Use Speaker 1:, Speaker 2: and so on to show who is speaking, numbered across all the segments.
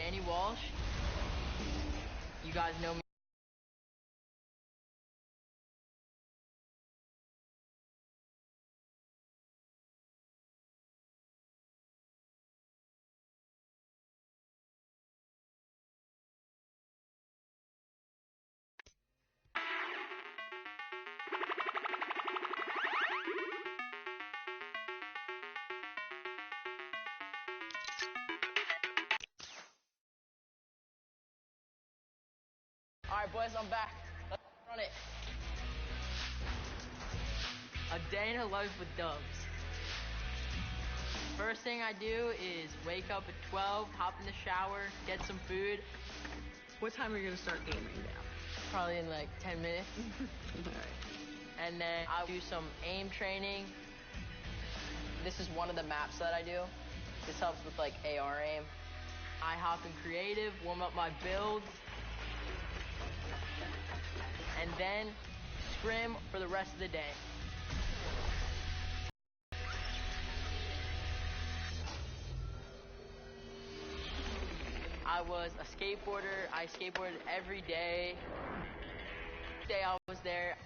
Speaker 1: Danny Walsh. You guys know me. All right, boys, I'm back. Let's run it. A day in a life with Dubs. First thing I do is wake up at 12, hop in the shower, get some food.
Speaker 2: What time are you going to start gaming now?
Speaker 1: Probably in like 10 minutes.
Speaker 2: All right.
Speaker 1: And then I'll do some aim training. This is one of the maps that I do. This helps with like AR aim. I hop in creative, warm up my builds. And then scrim for the rest of the day. I was a skateboarder. I skateboarded every day. The day I was there,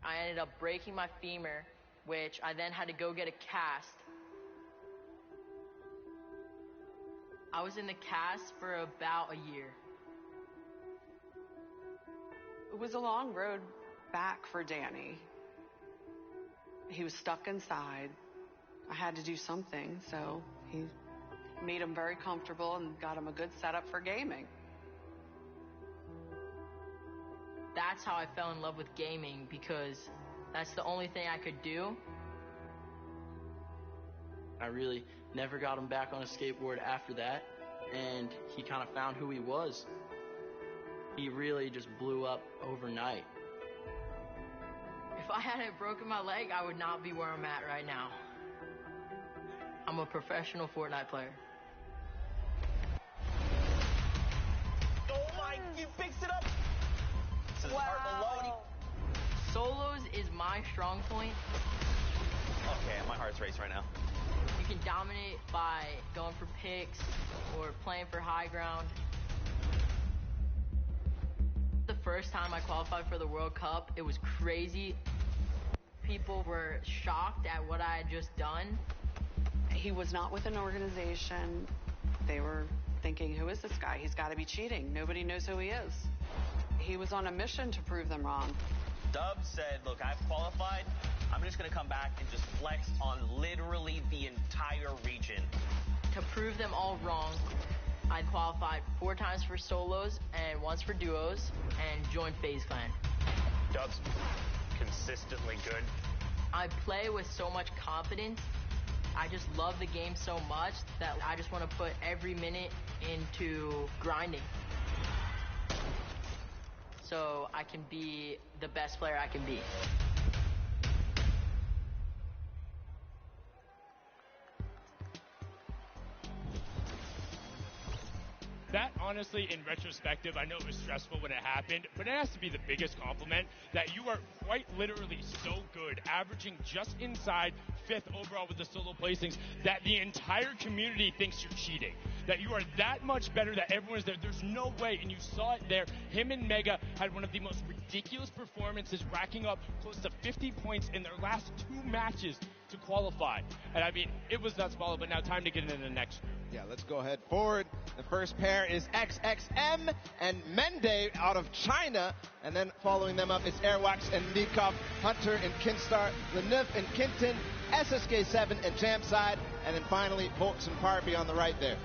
Speaker 1: I ended up breaking my femur, which I then had to go get a cast. I was in the cast for about a year.
Speaker 2: It was a long road back for Danny. He was stuck inside. I had to do something, so he made him very comfortable and got him a good setup for gaming.
Speaker 1: That's how I fell in love with gaming, because that's the only thing I could do.
Speaker 3: I really never got him back on a skateboard after that, and he kind of found who he was. He really just blew up overnight.
Speaker 1: If I hadn't broken my leg, I would not be where I'm at right now. I'm a professional Fortnite player.
Speaker 4: Oh my, he picks it up! This is heart alone.
Speaker 1: Solos is my strong point.
Speaker 4: Okay, my heart's racing right now.
Speaker 1: You can dominate by going for picks or playing for high ground. The first time I qualified for the World Cup, it was crazy. People were shocked at what I had just done.
Speaker 2: He was not with an organization. They were thinking, who is this guy? He's got to be cheating. Nobody knows who he is. He was on a mission to prove them wrong.
Speaker 4: Dubs said, look, I've qualified. I'm just going to come back and just flex on literally the entire region.
Speaker 1: To prove them all wrong, I qualified 4 times for solos and once for duos and joined FaZe Clan.
Speaker 4: Dubs, consistently good.
Speaker 1: I play with so much confidence. I just love the game so much that I just want to put every minute into grinding, so I can be the best player I can be.
Speaker 5: That, honestly, in retrospective, I know it was stressful when it happened, but it has to be the biggest compliment that you are quite literally so good, averaging just inside 5th overall with the solo placings, that the entire community thinks you're cheating. That you are that much better, that everyone's there. There's no way, and you saw it there. Him and Mega had one of the most ridiculous performances, racking up close to 50 points in their last 2 matches to qualify. And I mean, it was nuts, but now time to get into the next group.
Speaker 6: Yeah, let's go ahead forward. The first pair is XXM and Mende out of China. And then following them up is Airwax and Nikov, Hunter and Kinstar, Lenif and Kinton, SSK7 and Jamside, and then finally Volks and Parby on the right there.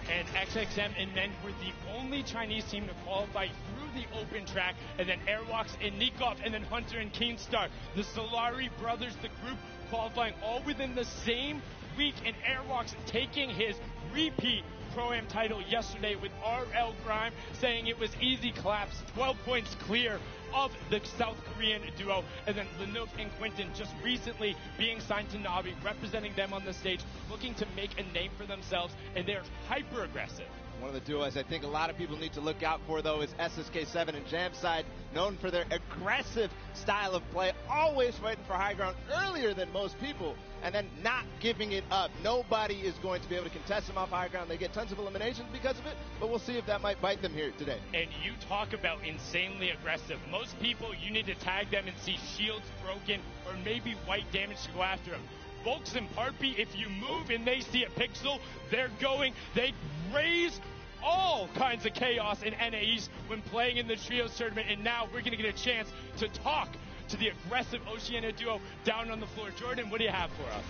Speaker 5: And XXM and Men were the only Chinese team to qualify through the open track, and then Airwalks and Nikov, and then Hunter and Keenstar. The Solari brothers, the group, qualifying all within the same week, and Airwalks taking his repeat Pro-Am title yesterday with RL Grime, saying it was easy claps, 12 points clear of the South Korean duo. And then Live and Quinton just recently being signed to Navi, representing them on the stage, looking to make a name for themselves, and they're hyper aggressive.
Speaker 6: One of the duos I think a lot of people need to look out for, though, is SSK7 and Jamside, known for their aggressive style of play, always fighting for high ground earlier than most people, and then not giving it up. Nobody is going to be able to contest them off high ground. They get tons of eliminations because of it, but we'll see if that might bite them here today.
Speaker 5: And you talk about insanely aggressive. Most people, you need to tag them and see shields broken or maybe white damage to go after them. VOUS and Parpy, if you move and they see a pixel, they're going, they raise all kinds of chaos in NA East when playing in the Trios tournament, and now we're going to get a chance to talk to the aggressive Oceania duo down on the floor. Jordan, what do you have for us?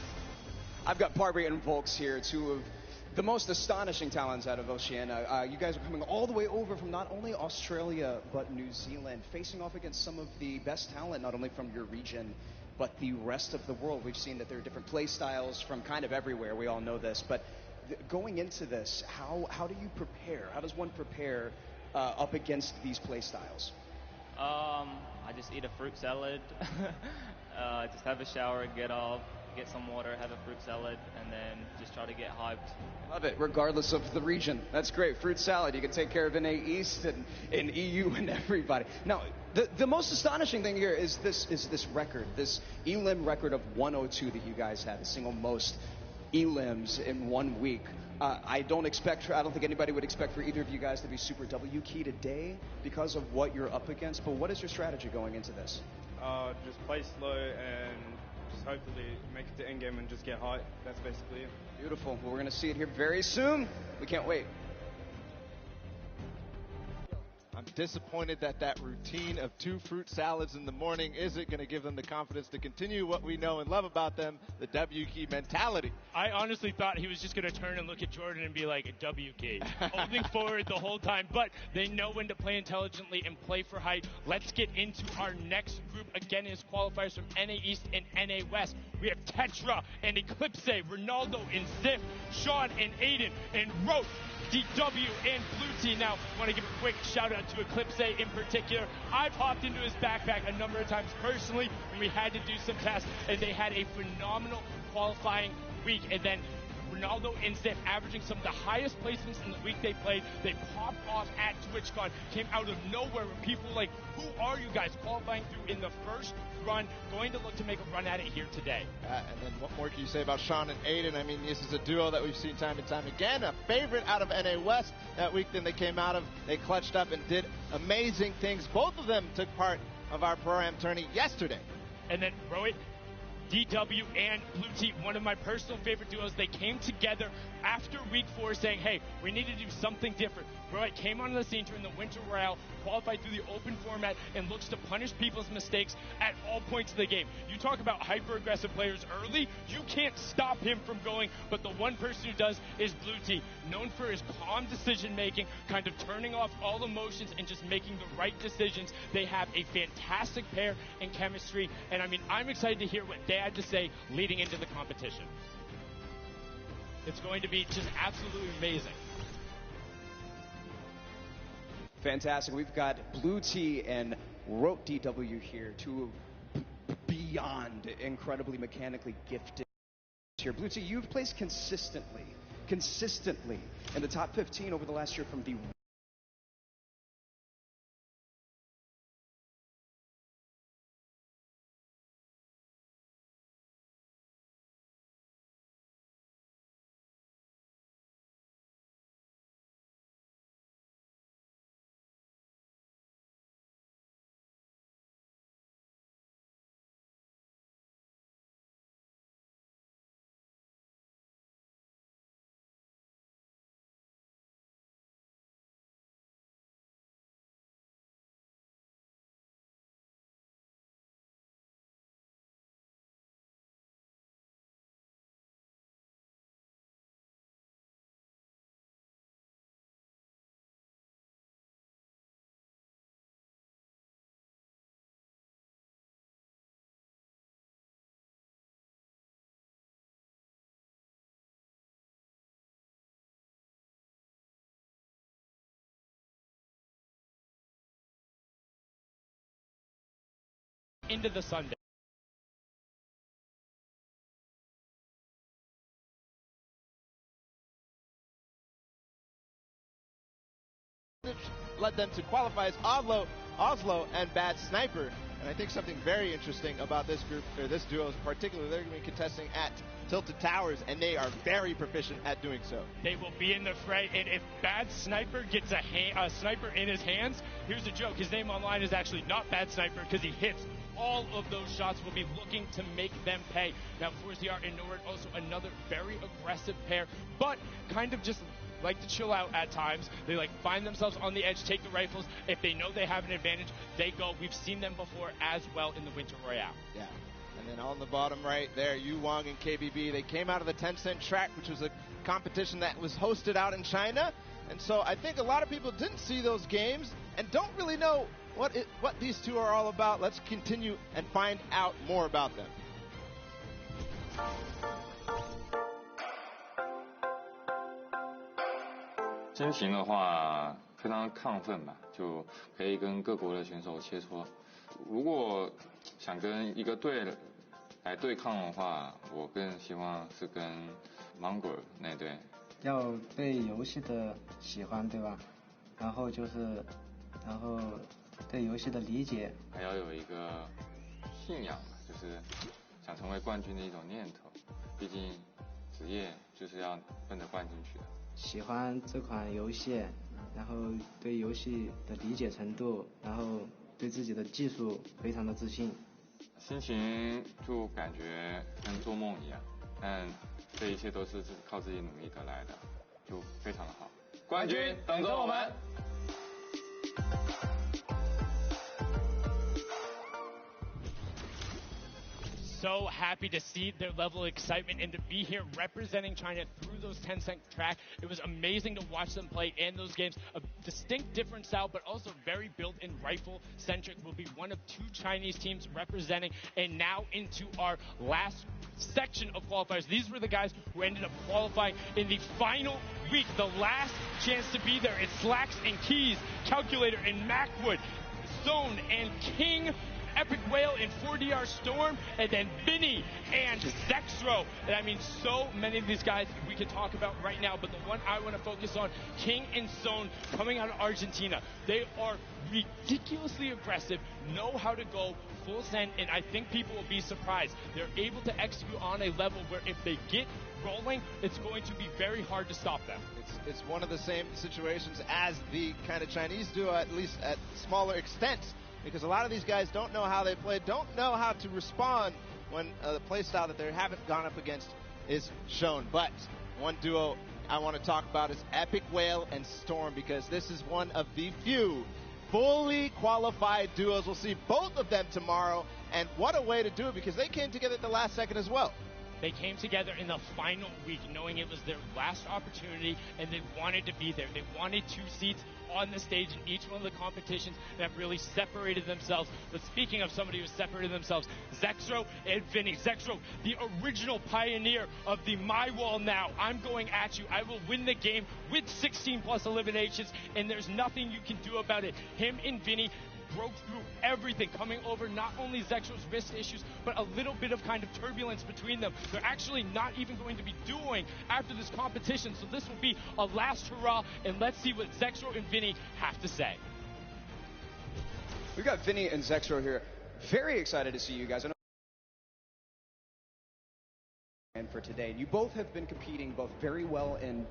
Speaker 7: I've got Parpy and VOUS here, two of the most astonishing talents out of Oceania. You guys are coming all the way over from not only Australia, but New Zealand, facing off against some of the best talent, not only from your region, but the rest of the world. We've seen that there are different play styles from kind of everywhere. We all know this, but going into this, how do you prepare? How does one prepare up against these play styles?
Speaker 8: I just eat a fruit salad, just have a shower, get off, get some water, have a fruit salad, and then just try to get hyped.
Speaker 7: Love it, regardless of the region. That's great. Fruit salad, you can take care of NA East and EU and everybody. Now, the most astonishing thing here is this record, this elim record of 102 that you guys had, the single most elims in 1 week. I don't think anybody would expect for either of you guys to be super W key today because of what you're up against, but what is your strategy going into this?
Speaker 9: Just play slow and just hopefully make it to endgame and just get high. That's basically it.
Speaker 7: Beautiful. Well, we're going to see it here very soon. We can't wait.
Speaker 6: I'm disappointed that routine of 2 fruit salads in the morning isn't going to give them the confidence to continue what we know and love about them, the W key mentality.
Speaker 5: I honestly thought he was just going to turn and look at Jordan and be like, W key, holding forward the whole time, but they know when to play intelligently and play for height. Let's get into our next group. Again, is qualifiers from NA East and NA West. We have Tetra and Eclipse, Ronaldo and Ziff, Sean and Aiden and Roach, DW and Blue Team. Now, I want to give a quick shout out to Eclipse in particular. I've hopped into his backpack a number of times personally when we had to do some tests, and they had a phenomenal qualifying week. And then Ronaldo and Ziff averaging some of the highest placements in the week they played. They popped off at TwitchCon, came out of nowhere where people were like, who are you guys, qualifying through in the first run, going to look to make a run at it here today.
Speaker 6: And then what more can you say about Sean and Aiden? I mean, this is a duo that we've seen time and time again, a favorite out of NA West that week. Then they came out of, they clutched up and did amazing things. Both of them took part of our Pro-Am tourney yesterday.
Speaker 5: And then Rohit, DW and Blue Team, one of my personal favorite duos. They came together after week 4 saying, hey, we need to do something different. Rohit came onto the scene during the Winter Royale, qualified through the open format, and looks to punish people's mistakes at all points of the game. You talk about hyper-aggressive players early, you can't stop him from going, but the one person who does is Blue Team, known for his calm decision-making, kind of turning off all emotions and just making the right decisions. They have a fantastic pair in chemistry, and I mean, I'm excited to hear what they had to say leading into the competition. It's going to be just absolutely amazing.
Speaker 7: Fantastic. We've got Blue T and Rote DW here, two beyond incredibly mechanically gifted here. Blue T, you've placed consistently in the top 15 over the last year from the
Speaker 5: into the Sunday.
Speaker 6: Led them to qualify as Oslo and Bad Sniper. And I think something very interesting about this group, or this duo in particular, they're going to be contesting at Tilted Towers, and they are very proficient at doing so.
Speaker 5: They will be in the fray, and if Bad Sniper gets a sniper in his hands, here's a joke. His name online is actually not Bad Sniper because he hits all of those shots. Will be looking to make them pay. Now, Forziar and Nord, also another very aggressive pair, but kind of just like to chill out at times. They like find themselves on the edge, take the rifles. If they know they have an advantage, they go. We've seen them before as well in the Winter Royale.
Speaker 6: Yeah. And then on the bottom right there, Yu Wang and KBB, they came out of the Tencent track, which was a competition that was hosted out in China. And so I think a lot of people didn't see those games and don't really know what these two are all about. Let's continue and find out more about them.
Speaker 10: 心情的话非常亢奋吧，就可以跟各国的选手切磋。如果想跟一个队来对抗的话，我更希望是跟芒果那队。
Speaker 11: 要对游戏的喜欢，对吧？然后对游戏的理解，
Speaker 10: 还要有一个信仰吧，就是想成为冠军的一种念头。毕竟职业就是要奔着冠军去的。
Speaker 11: 喜欢这款游戏，然后对游戏的理解程度，然后对自己的技术非常的自信。
Speaker 10: 心情就感觉跟做梦一样，但这一切都是靠自己努力得来的，就非常的好。冠军等着我们。
Speaker 5: So happy to see their level of excitement and to be here representing China through those Tencent track. It was amazing to watch them play in those games. A distinct different style, but also very built-in rifle-centric. Will be one of two Chinese teams representing. And now into our last section of qualifiers. These were the guys who ended up qualifying in the final week. The last chance to be there. It's Slacks and Keys, Calculator and Macwood, Zone and King, Epic Whale and 4DR Storm, and then Vinny and Zexro. And I mean, so many of these guys we could talk about right now, but the one I want to focus on, King and Zone, coming out of Argentina. They are ridiculously aggressive, know how to go full send, and I think people will be surprised. They're able to execute on a level where if they get rolling, it's going to be very hard to stop them.
Speaker 6: It's one of the same situations as the kind of Chinese duo, at least at smaller extent, because a lot of these guys don't know how they play, don't know how to respond when the play style that they haven't gone up against is shown. But one duo I want to talk about is Epic Whale and Storm, because this is one of the few fully qualified duos. We'll see both of them tomorrow, and what a way to do it, because they came together at the last second as well.
Speaker 5: They came together in the final week knowing it was their last opportunity, and they wanted to be there. They wanted 2 seats on the stage in each one of the competitions that really separated themselves. But speaking of somebody who separated themselves, Zexro and Vinny. Zexro, the original pioneer of the My Wall Now. I'm going at you. I will win the game with 16 plus eliminations, and there's nothing you can do about it. Him and Vinny broke through everything, coming over not only Zexro's wrist issues, but a little bit of kind of turbulence between them. They're actually not even going to be dueling after this competition, so this will be a last hurrah, and let's see what Zexro and Vinny have to say.
Speaker 7: We've got Vinny and Zexro here. Very excited to see you guys. And for today, you both have been competing both very well in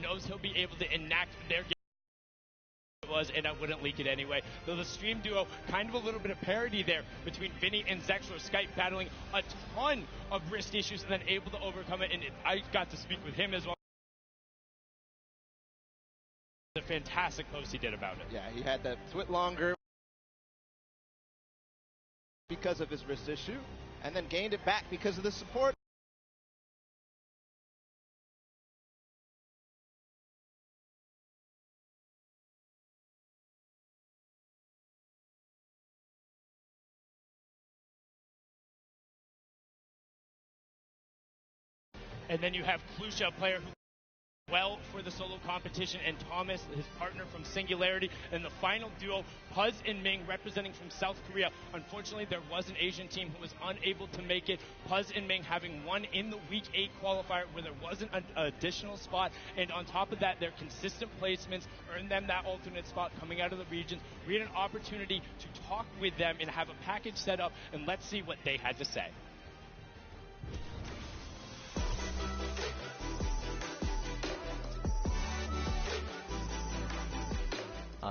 Speaker 5: knows he'll be able to enact their game was, and I wouldn't leak it anyway. Though the stream duo, kind of a little bit of parody there between Vinny and Zexor, Skype battling a ton of wrist issues and then able to overcome it, and I got to speak with him as well. The fantastic post he did about it.
Speaker 6: Yeah, he had that foot longer because of his wrist issue, and then gained it back because of the support.
Speaker 5: And then you have Klusha, a player who well for the solo competition, and Thomas, his partner from Singularity, and the final duo, Puz and Ming, representing from South Korea. Unfortunately, there was an Asian team who was unable to make it. Puz and Ming having won in the Week 8 qualifier where there wasn't an additional spot, and on top of that, their consistent placements earned them that alternate spot coming out of the regions. We had an opportunity to talk with them and have a package set up, and let's see what they had to say.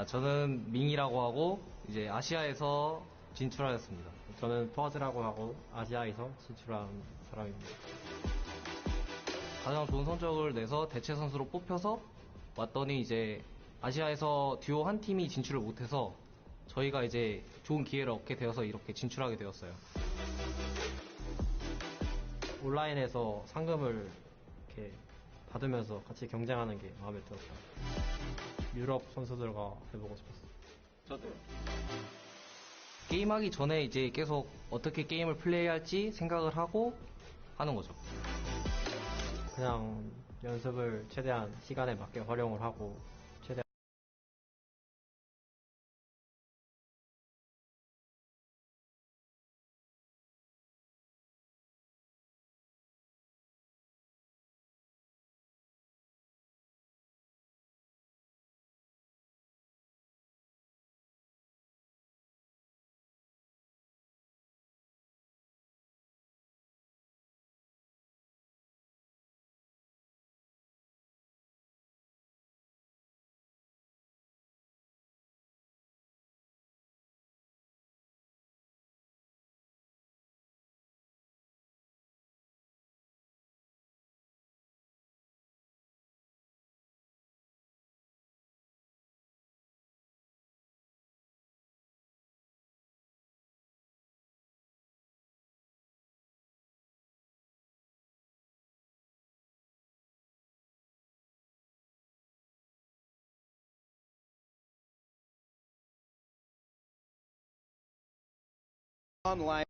Speaker 12: 저는 밍이라고 하고 이제 아시아에서 진출하였습니다. 저는 퍼즈라고 하고 아시아에서 진출한 사람입니다. 가장 좋은 성적을 내서 대체 선수로 뽑혀서 왔더니 이제 아시아에서 듀오 한 팀이 진출을 못해서 저희가 이제 좋은 기회를 얻게 되어서 이렇게 진출하게 되었어요. 온라인에서 상금을 이렇게 받으면서 같이 경쟁하는 게 마음에 들었어요. 유럽 선수들과 해보고 싶었어요.
Speaker 8: 저도요.
Speaker 12: 게임하기 전에 이제 계속 어떻게 게임을 플레이할지 생각을 하고 하는 거죠. 그냥 연습을 최대한 시간에 맞게 활용을 하고 최대한
Speaker 6: online.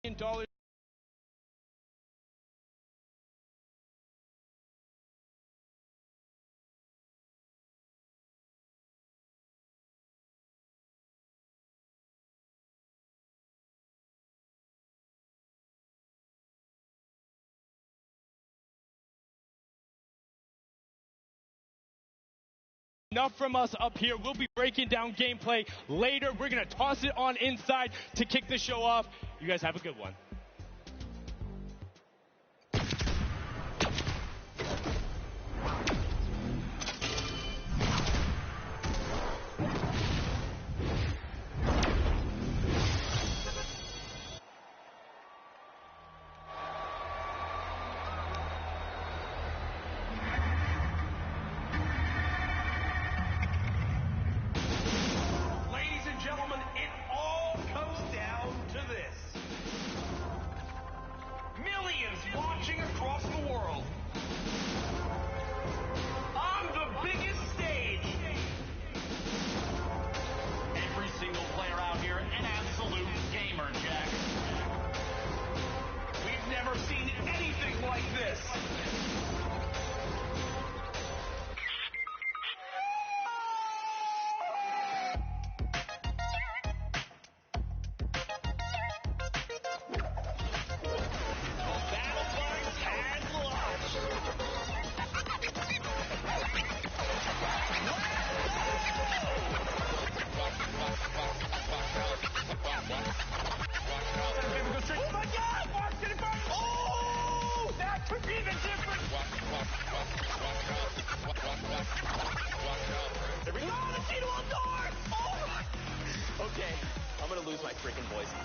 Speaker 5: $1 enough from us up here. We'll be breaking down gameplay later. We're going to toss it on inside to kick the show off. You guys have a good one.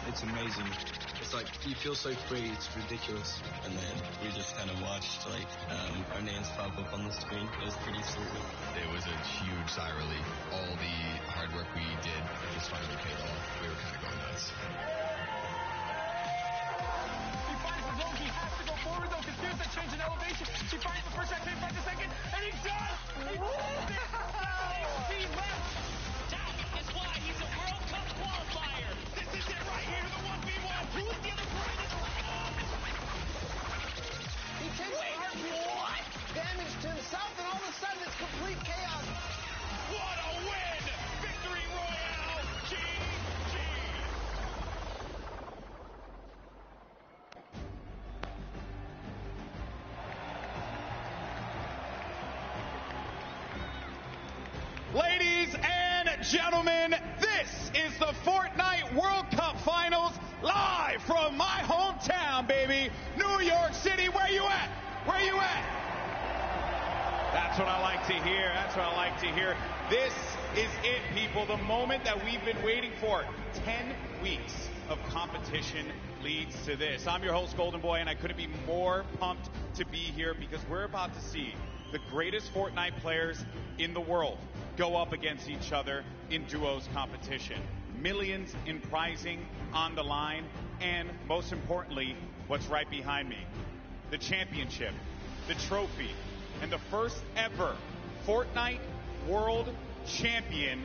Speaker 13: It's amazing. It's like, you feel so free, it's ridiculous. And then we just kind of watched, like, our names pop up on the screen. It was pretty surreal.
Speaker 14: It was a huge sigh of relief. All the hard work we did just finally paid off. We were kind of going nuts.
Speaker 15: He finds the zone. He has to go forward, though, because here's the change in elevation. He finds the first shot, can't find the second, and he does! He left.
Speaker 16: That is why he's a World Cup qualifier. This is it right here, the 1v1. Who is the other player that's
Speaker 15: He takes what? Damage to himself, and all of a sudden it's complete chaos.
Speaker 16: What a win! Victory Royale! GG!
Speaker 17: Ladies and gentlemen, this is the Fortnite World Cup Finals, live from my hometown, baby, New York City. Where you at? Where you at? That's what I like to hear. That's what I like to hear. This is it, people. The moment that we've been waiting for. 10 weeks of competition leads to this. I'm your host, Golden Boy, and I couldn't be more pumped to be here because we're about to see the greatest Fortnite players in the world go up against each other in duos competition. Millions in prizing on the line, and most importantly, what's right behind me. The championship, the trophy, and the first ever Fortnite World Champion.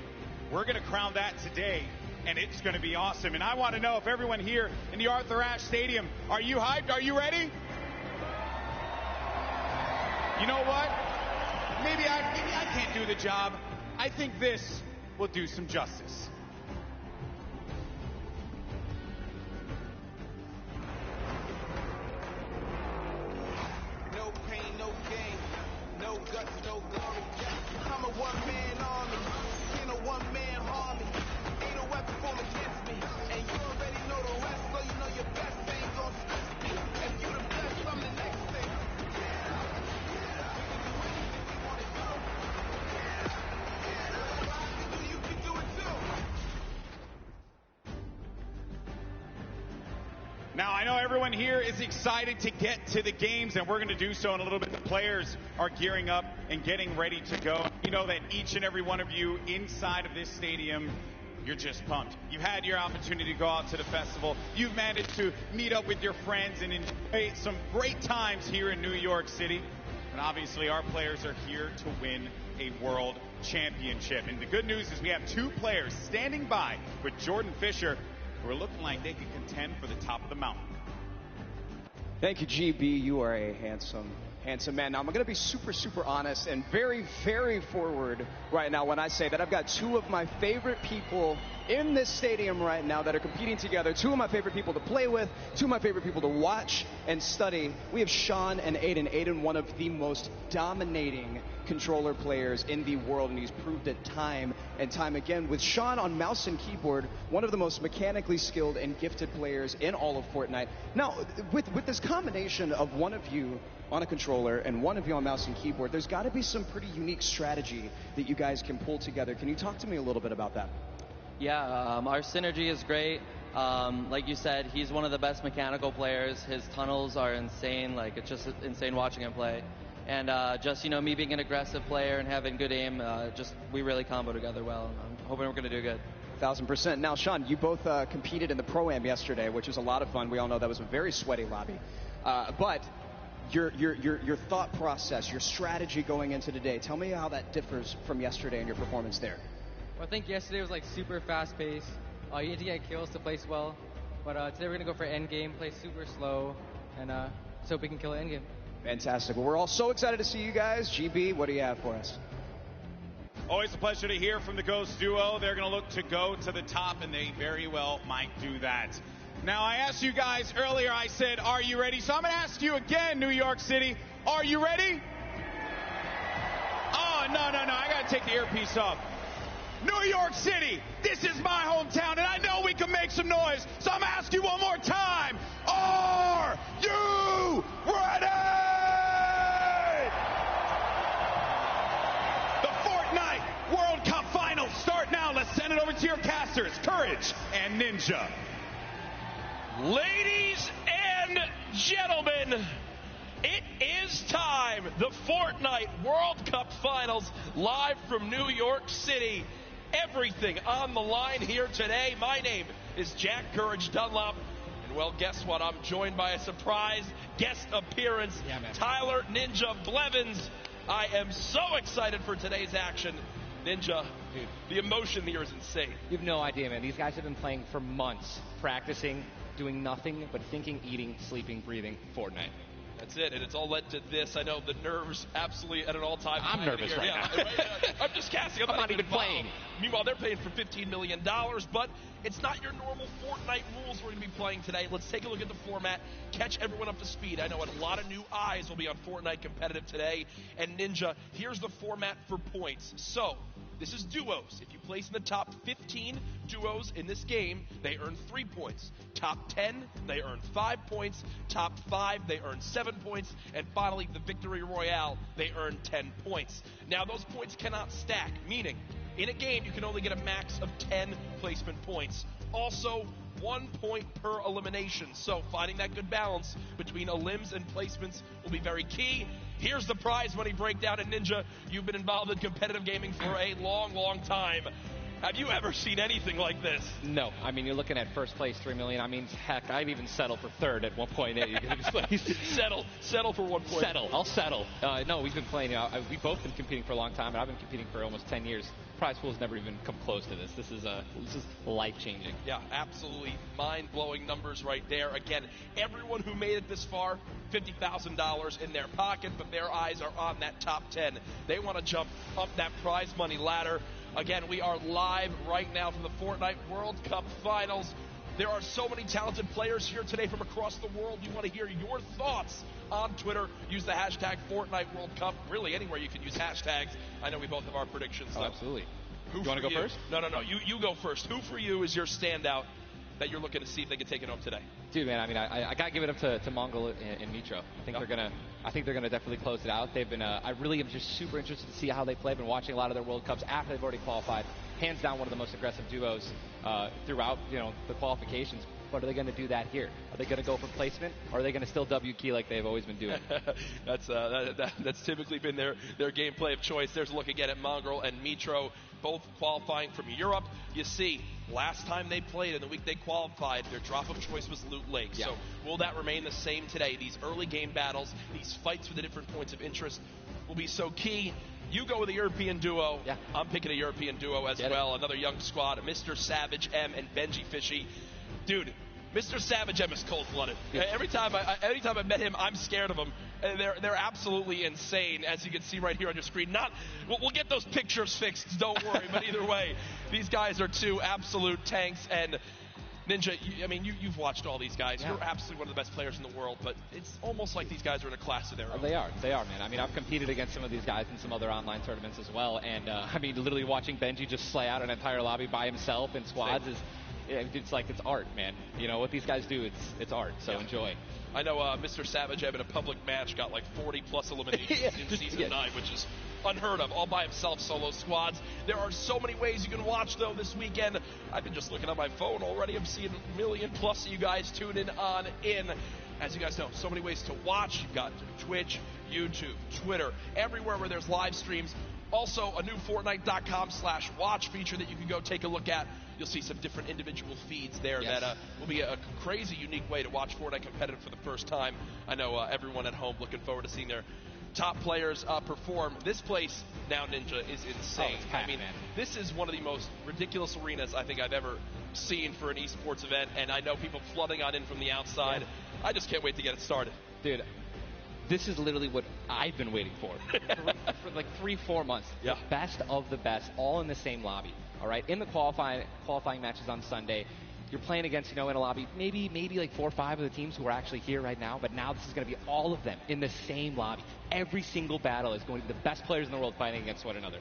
Speaker 17: We're gonna crown that today, and it's gonna be awesome. And I wanna know if everyone here in the Arthur Ashe Stadium, are you hyped? Are you ready? You know what? Maybe I can't do the job. I think this will do some justice.
Speaker 15: No pain, no gain. No guts, no glory. I'm a one-man army. Ain't a one-man army. Ain't a weapon formed against me. And you already know the rest, so you know your best ain't gonna stress me. If you the best, I'm the next thing.
Speaker 17: Now, I know everyone here is excited to get to the games, and we're going to do so in a little bit. The players are gearing up and getting ready to go. You know that each and every one of you inside of this stadium, you're just pumped. You've had your opportunity to go out to the festival. You've managed to meet up with your friends and enjoy some great times here in New York City. And obviously, our players are here to win a world championship. And the good news is we have two players standing by with Jordan Fisher, who are looking like they can contend for the top of the mountain.
Speaker 7: Thank you, GB. You are a handsome man. Now, I'm going to be super honest and very forward right now when I say that I've got two of my favorite people in this stadium right now that are competing together. Two of my favorite people to play with, two of my favorite people to watch and study. We have Sean and Aiden. Aiden, one of the most dominating controller players in the world, and he's proved it time and time again. With Sean on mouse and keyboard, one of the most mechanically skilled and gifted players in all of Fortnite. Now, with this combination of one of you on a controller and one of you on mouse and keyboard, there's got to be some pretty unique strategy that you guys can pull together. Can you talk to me a little bit about that?
Speaker 18: Yeah, our synergy is great. Like you said, he's one of the best mechanical players. His tunnels are insane. Like, it's just insane watching him play. And just, you know, me being an aggressive player and having good aim, we really combo together well. And I'm hoping we're going to do good.
Speaker 7: 1,000%. Now, Sean, you both competed in the Pro-Am yesterday, which was a lot of fun. We all know that was a very sweaty lobby. But your thought process, your strategy going into today, tell me how that differs from yesterday and your performance there.
Speaker 19: Well, I think yesterday was like super fast-paced. You had to get kills to place well. But today we're going to go for endgame, play super slow, and just hope we can kill it endgame.
Speaker 7: Fantastic. Well, we're all so excited to see you guys. GB, what do you have for us?
Speaker 17: Always a pleasure to hear from the Ghost duo. They're going to look to go to the top, and they very well might do that. Now, I asked you guys earlier, I said, are you ready? So I'm going to ask you again, New York City, are you ready? Oh, no, I got to take the earpiece off. New York City, this is my hometown, and I know we can make some noise, so I'm going to ask you one more time. Are you ready? The Fortnite World Cup Finals start now. Let's send it over to your casters, Courage and Ninja.
Speaker 20: Ladies and gentlemen, it is time. The Fortnite World Cup Finals, live from New York City. Everything on the line here today. My name is Jack Courage Dunlop. And well, guess what? I'm joined by a surprise guest appearance, Tyler Ninja Blevins. I am so excited for today's action. Ninja, dude, the emotion here is insane.
Speaker 21: You have no idea, man. These guys have been playing for months, practicing, doing nothing but thinking, eating, sleeping, breathing Fortnite.
Speaker 20: That's it, and it's all led to this. I know the nerves absolutely at an all-time high.
Speaker 21: I'm nervous right now.
Speaker 20: I'm just casting. I'm not even playing. Meanwhile, they're paying for $15 million, but it's not your normal Fortnite rules we're going to be playing today. Let's take a look at the format, catch everyone up to speed. I know a lot of new eyes will be on Fortnite Competitive today. And Ninja, here's the format for points. So, this is duos. If you place in the top 15 duos in this game, they earn 3 points. Top 10, they earn 5 points. Top 5, they earn 7 points. And finally, the Victory Royale, they earn 10 points. Now, those points cannot stack, meaning in a game, you can only get a max of 10 placement points. Also, 1 point per elimination. So finding that good balance between elims and placements will be very key. Here's the prize money breakdown. And Ninja, you've been involved in competitive gaming for a long, long time. Have you ever seen anything like this?
Speaker 21: No. I mean, you're looking at first place, $3 million. I mean, heck, I've even settled for third at 1.8.
Speaker 20: Settle for 1 point.
Speaker 21: I'll settle. No, we've been playing. We've both been competing for a long time, and I've been competing for almost 10 years. Prize pool's never even come close to this. This is life-changing.
Speaker 20: Yeah, absolutely mind-blowing numbers right there. Again, everyone who made it this far, $50,000 in their pocket, but their eyes are on that top 10. They want to jump up that prize money ladder. Again, we are live right now from the Fortnite World Cup Finals. There are so many talented players here today from across the world. We want to hear your thoughts on Twitter. Use the hashtag Fortnite World Cup. Really, anywhere you can use hashtags. I know we both have our predictions.
Speaker 21: Oh, absolutely.
Speaker 20: You
Speaker 21: want to go first?
Speaker 20: No. You go first. Who for you is your standout that you're looking to see if they can take it home today?
Speaker 21: Dude, man, I mean, I gotta give it up to Mongol and Mitro. I think they're gonna definitely close it out. They've been. I really am just super interested to see how they play. I've been watching a lot of their World Cups after they've already qualified. Hands down, one of the most aggressive duos throughout, the qualifications. But are they going to do that here? Are they going to go for placement, or are they going to still W key like they've always been doing?
Speaker 20: That's typically been their gameplay of choice. There's a look again at Mongrel and Mitro, both qualifying from Europe. You see, last time they played and the week they qualified, their drop of choice was Loot Lake. Yeah. So will that remain the same today? These early game battles, these fights for the different points of interest will be so key. You go with a European duo. Yeah. I'm picking a European duo as well. Another young squad, Mr. Savage M and Benji Fishy. Dude, Mr. Savage M is cold-blooded. Yeah. Every time I met him, I'm scared of him. And they're absolutely insane, as you can see right here on your screen. We'll get those pictures fixed, don't worry. But either way, these guys are two absolute tanks. And Ninja, you've watched all these guys. Yeah. You're absolutely one of the best players in the world, but it's almost like these guys are in a class of their own.
Speaker 21: They are, man. I mean, I've competed against some of these guys in some other online tournaments as well. And, literally watching Benji just slay out an entire lobby by himself in squads it's like it's art, man. What these guys do, it's art, so enjoy.
Speaker 20: I know Mr. Savage in a public match got like 40-plus eliminations in Season 9, which is unheard of, all by himself, solo squads. There are so many ways you can watch, though, this weekend. I've been just looking at my phone already. I'm seeing 1 million-plus of you guys tuning in. As you guys know, so many ways to watch. You've got Twitch, YouTube, Twitter, everywhere where there's live streams. Also, a new Fortnite.com/watch feature that you can go take a look at. You'll see some different individual feeds there that will be a crazy, unique way to watch Fortnite competitive for the first time. I know everyone at home looking forward to seeing their top players perform. This place now, Ninja, is insane.
Speaker 21: It's packed, man.
Speaker 20: This is one of the most ridiculous arenas I think I've ever seen for an esports event, and I know people flooding on in from the outside. Yeah. I just can't wait to get it started.
Speaker 21: Dude, this is literally what I've been waiting for like 3-4 months. Yeah. The best of the best, all in the same lobby. All right, in the qualifying matches on Sunday, you're playing against, in a lobby, maybe like 4 or 5 of the teams who are actually here right now, but now this is going to be all of them in the same lobby. Every single battle is going to be the best players in the world fighting against one another.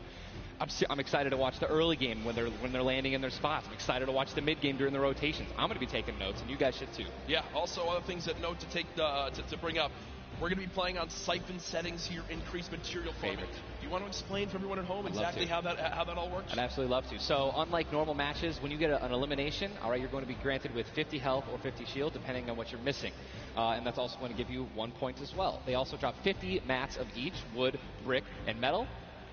Speaker 21: I'm excited to watch the early game when they're landing in their spots. I'm excited to watch the mid game during the rotations. I'm going to be taking notes, and you guys should too. Yeah.
Speaker 20: Also, other things that note to take to bring up. We're going to be playing on siphon settings here, increased material favorite. You want to explain for everyone at home
Speaker 21: I'd
Speaker 20: exactly how that all works?
Speaker 21: I'd absolutely love to. So unlike normal matches, when you get an elimination, all right, you're going to be granted with 50 health or 50 shield, depending on what you're missing. And that's also going to give you 1 point as well. They also drop 50 mats of each, wood, brick, and metal.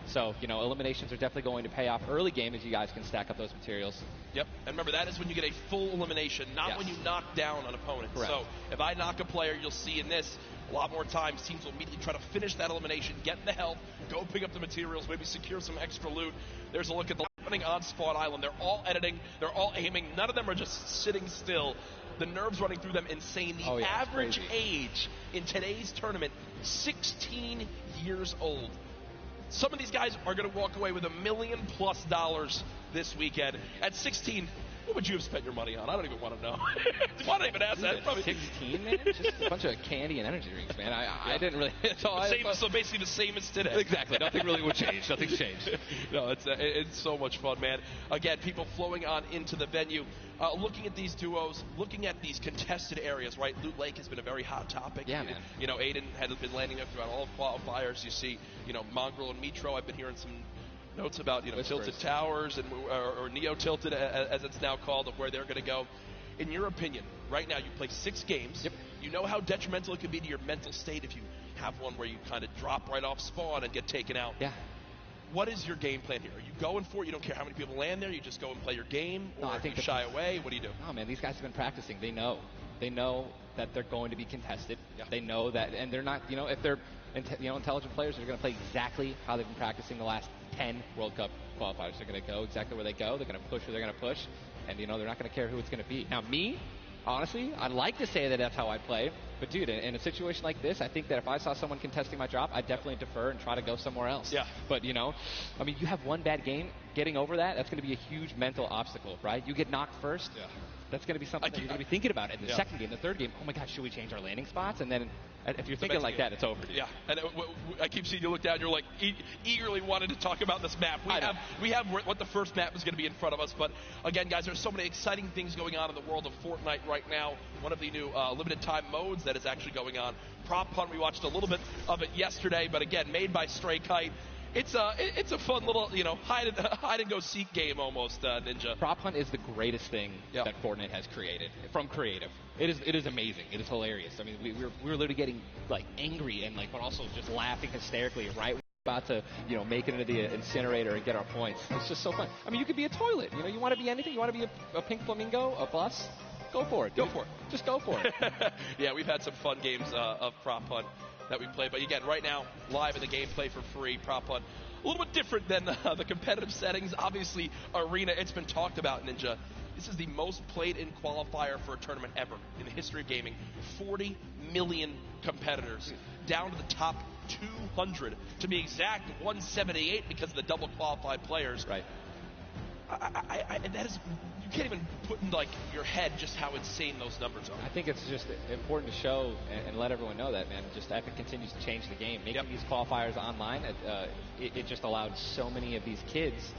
Speaker 21: So, eliminations are definitely going to pay off early game as you guys can stack up those materials.
Speaker 20: Yep, and remember, that is when you get a full elimination, not when you knock down an opponent.
Speaker 21: Correct.
Speaker 20: So if I knock a player, you'll see in this, a lot more times teams will immediately try to finish that elimination, get the health, go pick up the materials, maybe secure some extra loot. There's a look at the happening on Spawn Island. They're all editing, they're all aiming. None of them are just sitting still. The nerves running through them insane. The average age in today's tournament, 16 years old. Some of these guys are going to walk away with $1 million+ this weekend. At 16, what would you have spent your money on? I don't even want to know. Why not even ask that?
Speaker 21: Probably 16, man? Just a bunch of candy and energy drinks, man. I didn't really...
Speaker 20: So basically the same as today.
Speaker 21: Exactly. Nothing really would change. Nothing's changed.
Speaker 20: No, it's so much fun, man. Again, people flowing on into the venue. Looking at these duos, looking at these contested areas, right? Loot Lake has been a very hot topic.
Speaker 21: Yeah, man.
Speaker 20: Aiden had been landing there throughout all of qualifiers. You see, Mongrel and Mitro. I've been hearing some notes about, Tilted Towers and or Neo Tilted, as it's now called, of where they're going to go. In your opinion, right now you play 6 games.
Speaker 21: Yep.
Speaker 20: You know how detrimental it can be to your mental state if you have one where you kind of drop right off spawn and get taken out.
Speaker 21: Yeah.
Speaker 20: What is your game plan here? Are you going for it? You don't care how many people land there? You just go and play your game? Or
Speaker 21: I think
Speaker 20: you shy away? What do you do?
Speaker 21: No, man, these guys have been practicing. They know. They know that they're going to be contested. Yeah. They know that, and they're not, if they're intelligent players, they're going to play exactly how they've been practicing the last 10 World Cup qualifiers. They're going to go exactly where they go. They're going to push where they're going to push, and they're not going to care who it's going to be. Now, me, honestly, I'd like to say that that's how I play, but dude, in a situation like this, I think that if I saw someone contesting my drop, I'd definitely defer and try to go somewhere else.
Speaker 20: Yeah.
Speaker 21: But you have one bad game, getting over that's going to be a huge mental obstacle, right? You get knocked first. Yeah. That's going to be something that you're going to be thinking about in the second game, the third game. Oh my gosh, should we change our landing spots? And then if you're thinking like that, it's over.
Speaker 20: Yeah, and I keep seeing you look down. You're like eagerly wanting to talk about this map. We have what the first map is going to be in front of us. But again, guys, there's so many exciting things going on in the world of Fortnite right now. One of the new limited time modes that is actually going on. Prop Hunt. We watched a little bit of it yesterday, but again, made by Stray Kite. It's a fun little hide and go seek game almost, Ninja.
Speaker 21: Prop Hunt is the greatest thing that Fortnite has created from creative. It is amazing. It is hilarious. I mean, we were literally getting angry and but also just laughing hysterically right about to make it into the incinerator and get our points. It's just so fun. I mean, you could be a toilet. You want to be anything. You want to be a pink flamingo, a bus. Go for it. Go for it. Just go for it.
Speaker 20: Yeah, we've had some fun games of Prop Hunt that we play. But again, right now, live in the gameplay for free, Prop Hunt. A little bit different than the competitive settings. Obviously, Arena, it's been talked about, Ninja. This is the most played in qualifier for a tournament ever in the history of gaming. 40 million competitors, down to the top 200. To be exact, 178 because of the double qualified players.
Speaker 21: Right.
Speaker 20: That is, you can't even put in your head just how insane those numbers are.
Speaker 21: I think it's just important to show and let everyone know that, man. Just Epic continues to change the game. Making these qualifiers online, it just allowed so many of these kids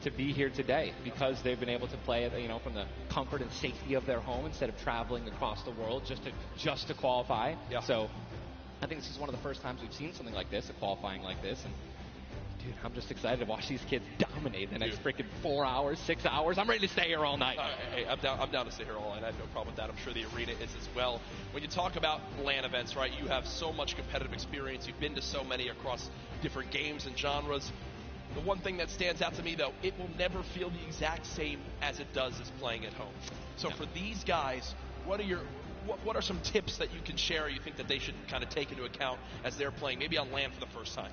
Speaker 21: to be here today because they've been able to play it, from the comfort and safety of their home instead of traveling across the world just to qualify.
Speaker 20: Yeah.
Speaker 21: So I think this is one of the first times we've seen something like this, a qualifying like this, and dude, I'm just excited to watch these kids dominate the next freaking 4 hours, 6 hours. I'm ready to stay here all night.
Speaker 20: Hey, I'm down to stay here all night. I have no problem with that. I'm sure the Arena is as well. When you talk about LAN events, right, you have so much competitive experience. You've been to so many across different games and genres. The one thing that stands out to me, though, it will never feel the exact same as it does as playing at home. So for these guys, what are some tips that you can share you think that they should kind of take into account as they're playing, maybe on LAN for the first time?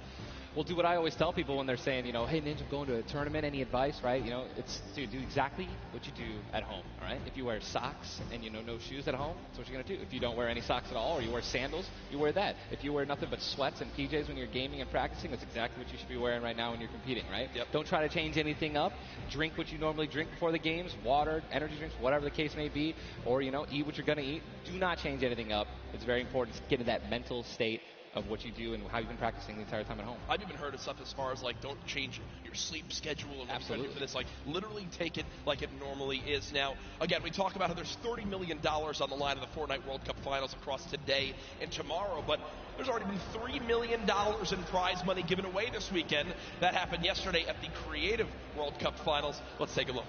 Speaker 21: Well, do what I always tell people when they're saying, hey, Ninja, I'm going to a tournament, any advice, right? It's do exactly what you do at home, all right? If you wear socks and, no shoes at home, that's what you're going to do. If you don't wear any socks at all or you wear sandals, you wear that. If you wear nothing but sweats and PJs when you're gaming and practicing, that's exactly what you should be wearing right now when you're competing, right?
Speaker 20: Yep.
Speaker 21: Don't try to change anything up. Drink what you normally drink before the games, water, energy drinks, whatever the case may be, or, eat what you're going to eat. Do not change anything up. It's very important to get in that mental state of what you do and how you've been practicing the entire time at home.
Speaker 20: I've even heard of stuff as far as like don't change your sleep schedule and
Speaker 21: Absolutely.
Speaker 20: for this. Like literally take it like it normally is. Now, again, we talk about how there's $30 million on the line in the Fortnite World Cup finals across today and tomorrow, but there's already been $3 million in prize money given away this weekend. That happened yesterday at the Creative World Cup finals. Let's take a look.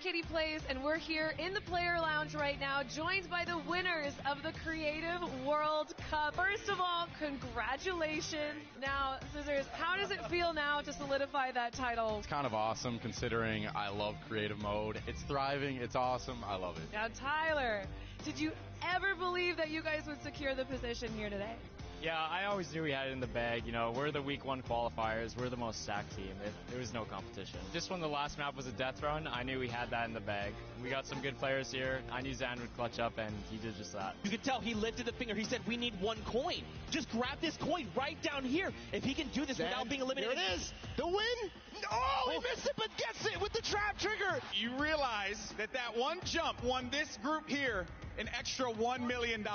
Speaker 3: Kitty Plays, and we're here in the player lounge right now, joined by the winners of the Creative World Cup. First of all, congratulations. Now, Scissors, how does it feel now to solidify that title?
Speaker 22: It's kind of awesome considering I love creative mode. It's thriving, it's awesome, I love it.
Speaker 3: Now, Tyler, did you ever believe that you guys would secure the position here today?
Speaker 23: Yeah, I always knew we had it in the bag. You know, we're the week 1 qualifiers. We're the most stacked team. There was no competition. Just when the last map was a death run, I knew we had that in the bag. We got some good players here. I knew Zan would clutch up, and he did just that.
Speaker 24: You could tell he lifted the finger. He said, we need 1 coin. Just grab this coin right down here. If he can do this
Speaker 6: Zan,
Speaker 24: without being eliminated.
Speaker 6: Here it is. The win. Oh, he missed it, but gets it with the trap trigger.
Speaker 17: You realize that one jump won this group here an extra $1 million.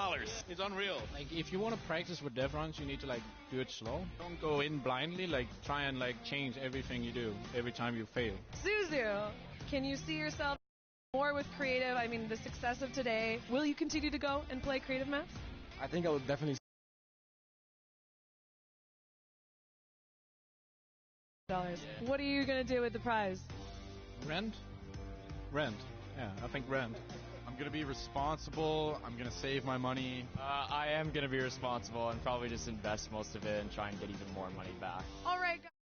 Speaker 17: It's unreal.
Speaker 25: Like, if you want to practice with death runs, you need to, like, do it slow. Don't go in blindly. Like, try and, like, change everything you do every time you fail.
Speaker 3: Suzu, can you see yourself more with creative? I mean, the success of today. Will you continue to go and play creative maps?
Speaker 25: I think I would definitely.
Speaker 3: What are you going to do with the prize?
Speaker 25: Rent. Yeah, I think rent.
Speaker 22: I'm going to be responsible. I'm going to save my money.
Speaker 23: I am going to be responsible and probably just invest most of it and try and get even more money back.
Speaker 3: All right, guys.